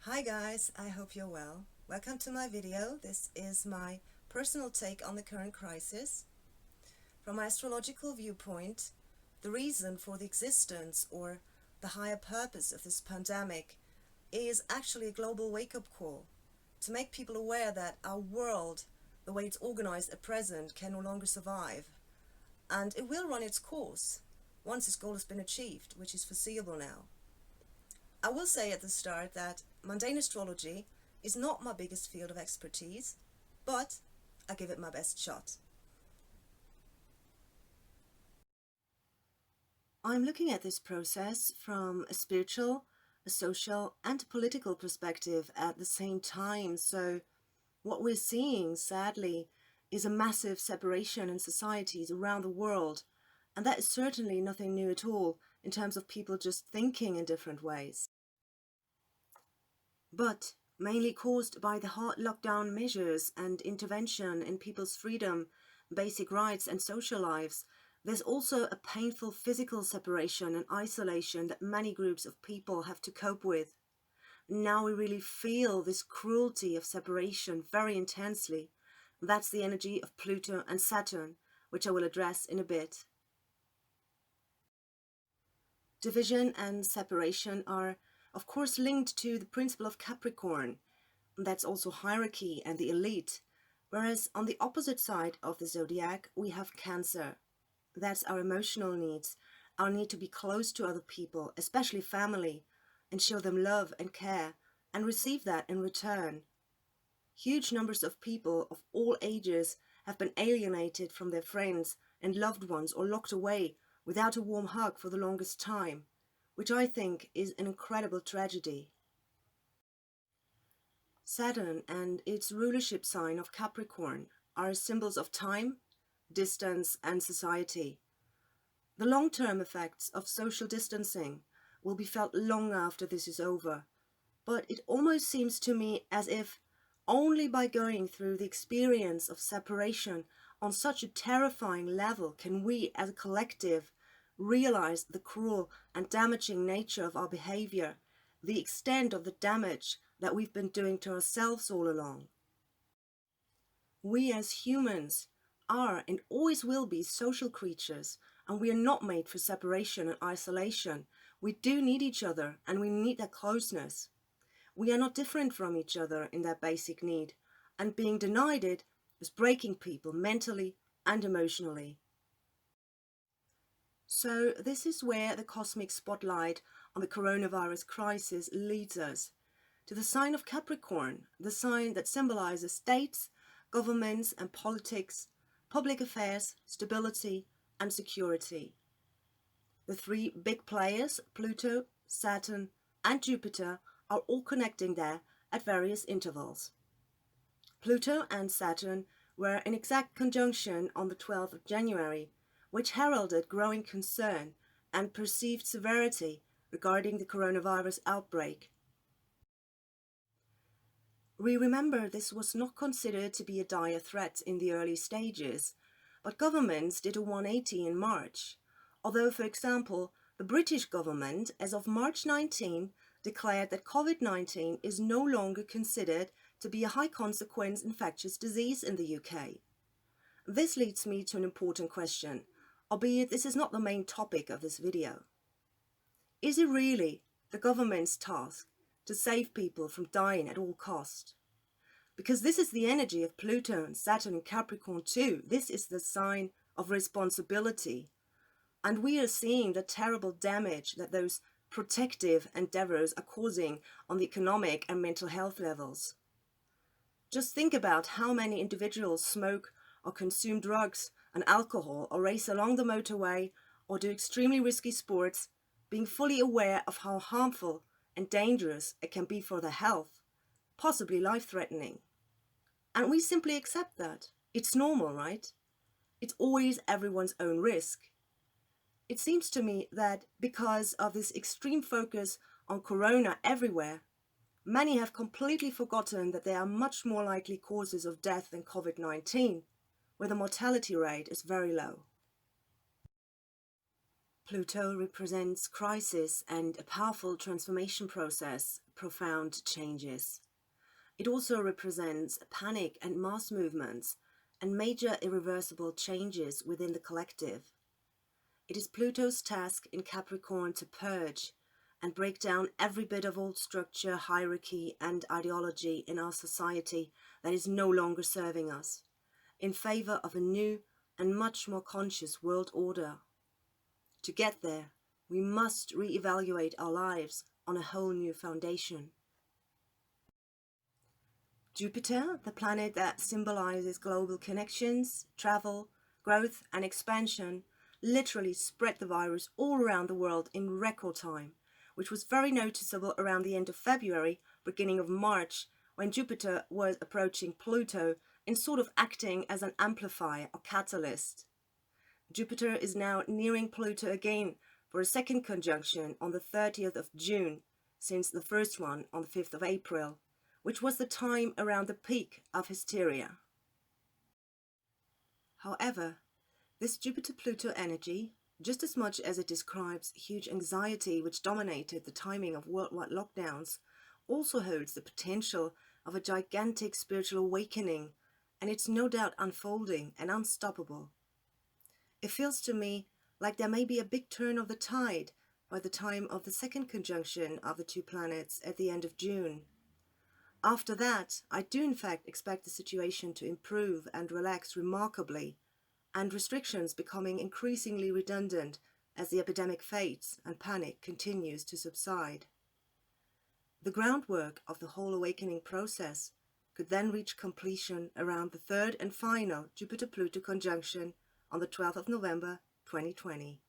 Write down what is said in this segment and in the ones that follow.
Hi guys, I hope you're well. Welcome to my video. This is my personal take on the current crisis. From my astrological viewpoint, the reason for the existence or the higher purpose of this pandemic is actually a global wake-up call to make people aware that our world, the way it's organized at present, can no longer survive. And it will run its course once its goal has been achieved, which is foreseeable now. I will say at the start that mundane astrology is not my biggest field of expertise, but I give it my best shot. I'm looking at this process from a spiritual, a social, and a political perspective at the same time. So what we're seeing, sadly, is a massive separation in societies around the world. And that is certainly nothing new at all in terms of people just thinking in different ways. But mainly caused by the hard lockdown measures and intervention in people's freedom, basic rights and social lives, there's also a painful physical separation and isolation that many groups of people have to cope with. Now we really feel this cruelty of separation very intensely. That's the energy of Pluto and Saturn, which I will address in a bit. Division and separation are, of course, linked to the principle of Capricorn. That's also hierarchy and the elite. Whereas on the opposite side of the zodiac, we have Cancer. That's our emotional needs, our need to be close to other people, especially family, and show them love and care, and receive that in return. Huge numbers of people of all ages have been alienated from their friends and loved ones or locked away without a warm hug for the longest time, which I think is an incredible tragedy. Saturn and its rulership sign of Capricorn are symbols of time, distance, and society. The long-term effects of social distancing will be felt long after this is over, but it almost seems to me as if only by going through the experience of separation on such a terrifying level can we as a collective realize the cruel and damaging nature of our behavior, the extent of the damage that we've been doing to ourselves all along. We as humans are and always will be social creatures, and we are not made for separation and isolation. We do need each other, and we need that closeness. We are not different from each other in that basic need, and being denied it is breaking people mentally and emotionally. So this is where the cosmic spotlight on the coronavirus crisis leads us, to the sign of Capricorn, the sign that symbolizes states, governments and politics, public affairs, stability and security. The three big players, Pluto, Saturn and Jupiter, are all connecting there at various intervals. Pluto and Saturn were in exact conjunction on the 12th of January, which heralded growing concern and perceived severity regarding the coronavirus outbreak. We remember this was not considered to be a dire threat in the early stages, but governments did a 180 in March. Although, for example, the British government, as of March 19, declared that COVID-19 is no longer considered to be a high-consequence infectious disease in the UK. This leads me to an important question, albeit this is not the main topic of this video. Is it really the government's task to save people from dying at all cost? Because this is the energy of Pluto and Saturn and Capricorn too. This is the sign of responsibility. And we are seeing the terrible damage that those protective endeavors are causing on the economic and mental health levels. Just think about how many individuals smoke or consume drugs and alcohol or race along the motorway or do extremely risky sports, being fully aware of how harmful and dangerous it can be for their health, possibly life-threatening. And we simply accept that. It's normal, right? It's always everyone's own risk. It seems to me that because of this extreme focus on corona everywhere, many have completely forgotten that there are much more likely causes of death than COVID-19, where the mortality rate is very low. Pluto represents crisis and a powerful transformation process, profound changes. It also represents panic and mass movements and major irreversible changes within the collective. It is Pluto's task in Capricorn to purge and break down every bit of old structure, hierarchy, and ideology in our society that is no longer serving us, in favor of a new and much more conscious world order. To get there, we must re-evaluate our lives on a whole new foundation. Jupiter, the planet that symbolizes global connections, travel, growth, and expansion, literally spread the virus all around the world in record time, which was very noticeable around the end of February, beginning of March, when Jupiter was approaching Pluto and sort of acting as an amplifier or catalyst. Jupiter is now nearing Pluto again for a second conjunction on the 30th of June, since the first one on the 5th of April, which was the time around the peak of hysteria. However, this Jupiter-Pluto energy, just as much as it describes huge anxiety which dominated the timing of worldwide lockdowns, also holds the potential of a gigantic spiritual awakening, and it's no doubt unfolding and unstoppable. It feels to me like there may be a big turn of the tide by the time of the second conjunction of the two planets at the end of June. After that, I do in fact expect the situation to improve and relax remarkably, and restrictions becoming increasingly redundant as the epidemic fades and panic continues to subside. The groundwork of the whole awakening process could then reach completion around the third and final Jupiter-Pluto conjunction on the 12th of November 2020.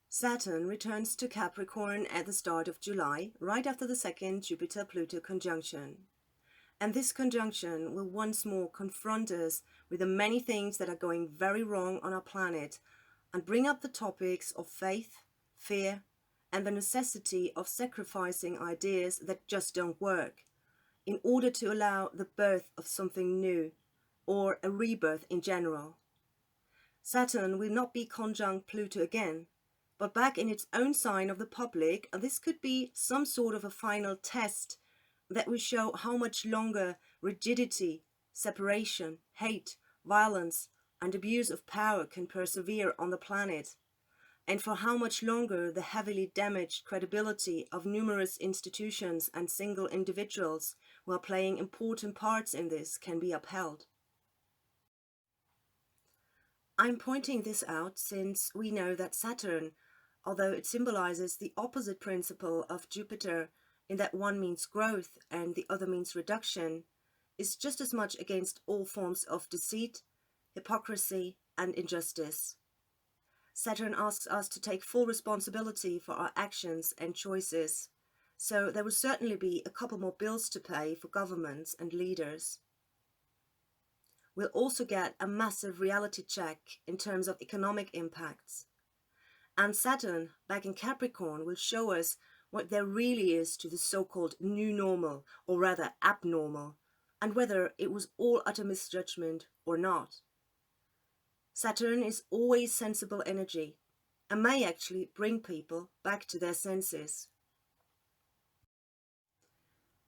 Saturn returns to Capricorn at the start of July, right after the second Jupiter-Pluto conjunction. And this conjunction will once more confront us with the many things that are going very wrong on our planet and bring up the topics of faith, fear, and the necessity of sacrificing ideas that just don't work in order to allow the birth of something new, or a rebirth in general. Saturn will not be conjunct Pluto again, but back in its own sign of the public, this could be some sort of a final test that will show how much longer rigidity, separation, hate, violence, and abuse of power can persevere on the planet, and for how much longer the heavily damaged credibility of numerous institutions and single individuals who are playing important parts in this can be upheld. I'm pointing this out since we know that Saturn, although it symbolizes the opposite principle of Jupiter in that one means growth and the other means reduction, is just as much against all forms of deceit, hypocrisy, and injustice. Saturn asks us to take full responsibility for our actions and choices, so there will certainly be a couple more bills to pay for governments and leaders. We'll also get a massive reality check in terms of economic impacts. And Saturn, back in Capricorn, will show us what there really is to the so-called new normal, or rather abnormal, and whether it was all utter misjudgment or not. Saturn is always sensible energy, and may actually bring people back to their senses.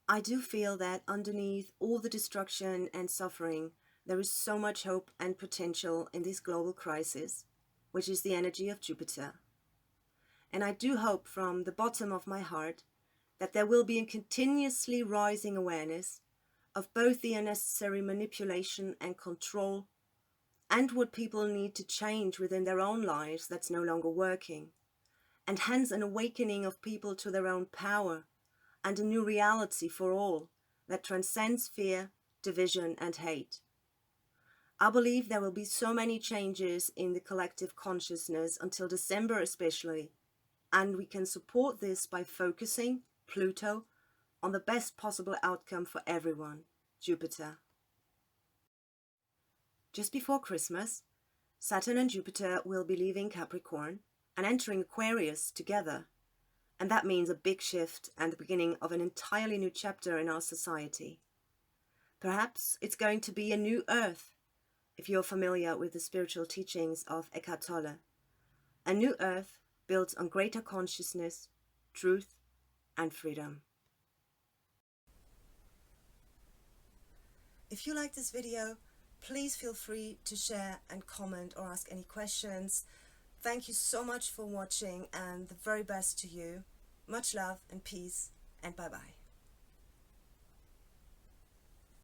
I do feel that underneath all the destruction and suffering, there is so much hope and potential in this global crisis, which is the energy of Jupiter. And I do hope from the bottom of my heart that there will be a continuously rising awareness of both the unnecessary manipulation and control and what people need to change within their own lives that's no longer working, and hence an awakening of people to their own power and a new reality for all that transcends fear, division, and hate. I believe there will be so many changes in the collective consciousness until December especially, and we can support this by focusing, Pluto, on the best possible outcome for everyone, Jupiter. Just before Christmas, Saturn and Jupiter will be leaving Capricorn and entering Aquarius together, and that means a big shift and the beginning of an entirely new chapter in our society. Perhaps it's going to be a new Earth, if you're familiar with the spiritual teachings of Eckhart Tolle. A new earth built on greater consciousness, truth, and freedom. If you like this video, please feel free to share and comment or ask any questions. Thank you so much for watching, and the very best to you. Much love and peace, and bye-bye.